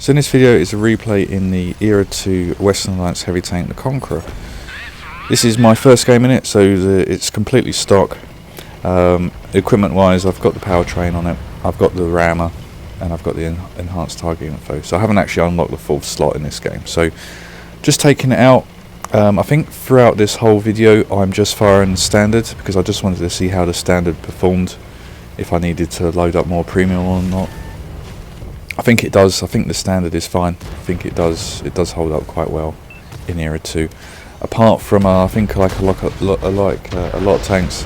So in this video is a replay in the Era 2 Western Alliance heavy tank, the Conqueror. This is my first game in it, so it's completely stock. Equipment wise, I've got the powertrain on it, I've got the rammer, and I've got the enhanced target info. So I haven't actually unlocked the fourth slot in this game. So just taking it out. I think throughout this whole video I'm just firing standard because I just wanted to see how the standard performed, if I needed to load up more premium or not. I think it does. I think the standard is fine. I think it does hold up quite well in Era 2. Apart from I think like a lot of tanks,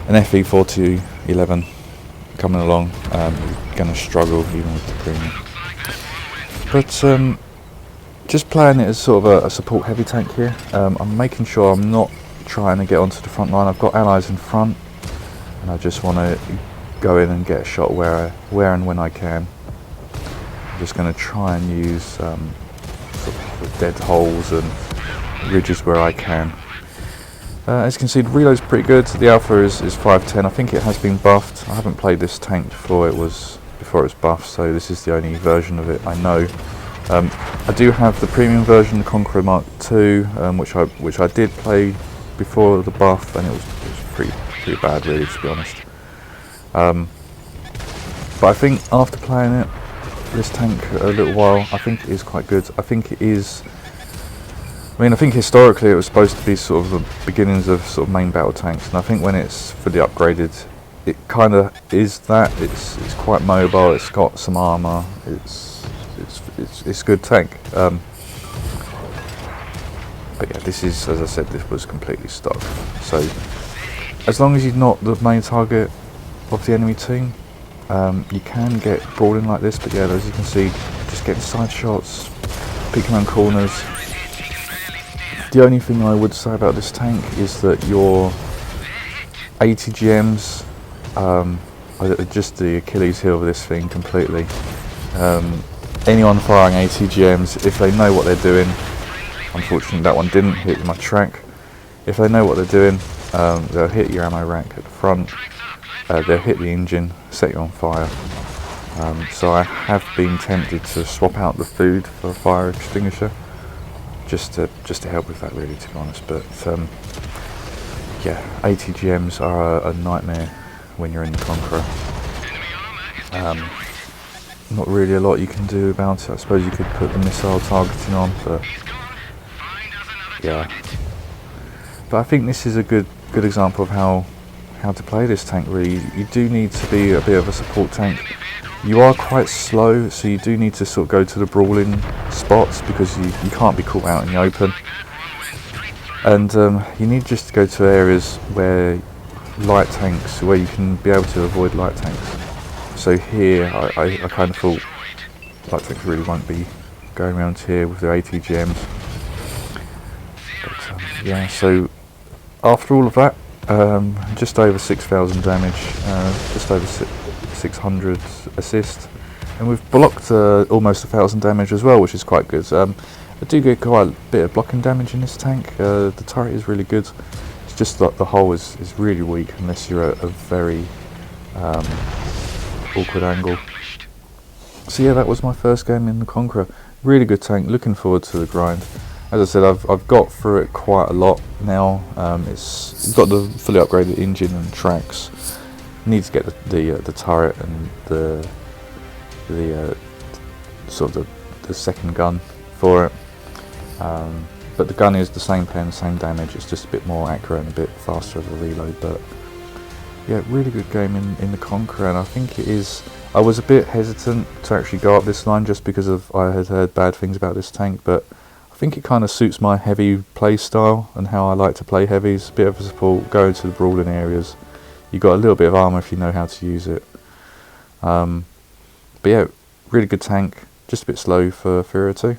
an FE4211 coming along, gonna struggle even with the premium. But just playing it as sort of a support heavy tank here. I'm making sure I'm not trying to get onto the front line. I've got allies in front, and I just want to go in and get a shot where and when I can. I'm just going to try and use sort of dead holes and ridges where I can. As you can see, the reload's pretty good. The alpha is 510. I think it has been buffed. I haven't played this tank before it was buffed, so this is the only version of it I know. I do have the premium version, the Conqueror Mark II, which I did play before the buff, and it was pretty bad, really, to be honest. But I think after playing this tank a little while, I think it is quite good. I think it is. I mean, I think historically it was supposed to be sort of the beginnings of sort of main battle tanks, and I think when it's fully upgraded, it kind of is that. It's quite mobile. It's got some armor. It's a good tank. But yeah, this is, as I said, this was completely stock. So as long as you're not the main target of the enemy team, you can get brawling like this. But yeah, as you can see, just getting side shots, peeking around corners. The only thing I would say about this tank is that your ATGMs are just the Achilles heel of this thing completely. Anyone firing ATGMs, if they know what they're doing, unfortunately that one didn't hit my track. If they know what they're doing, they'll hit your ammo rack at the front, they'll hit the engine, set you on fire. So I have been tempted to swap out the food for a fire extinguisher, just to help with that, really, to be honest. But yeah, ATGMs are a nightmare when you're in the Conqueror. Not really a lot you can do about it. I suppose you could put the missile targeting on, but yeah. But I think this is a good example of how to play this tank, really. You do need to be a bit of a support tank. You are quite slow, so you do need to sort of go to the brawling spots because you can't be caught out in the open. And you need just to go to areas where light tanks, where you can be able to avoid light tanks. So here, I kind of thought light tanks really won't be going around here with their ATGMs. But yeah, so after all of that, just over 6,000 damage, just over 600 assist, and we've blocked almost 1,000 damage as well, which is quite good. I do get quite a bit of blocking damage in this tank. The turret is really good. It's just that the hull is really weak unless you're at a very awkward angle. So yeah, that was my first game in the Conqueror. Really good tank. Looking forward to the grind. As I said, I've got through it quite a lot now. It's got the fully upgraded engine and tracks. Need to get the turret and the sort of the second gun for it. But the gun is the same pen, same damage. It's just a bit more accurate and a bit faster of a reload. But yeah, really good game in the Conqueror, and I think it is. I was a bit hesitant to actually go up this line just because I had heard bad things about this tank, but I think it kind of suits my heavy play style and how I like to play heavies. A bit of a support, go into the brawling areas. You got a little bit of armor if you know how to use it. But yeah, really good tank. Just a bit slow for Era 2.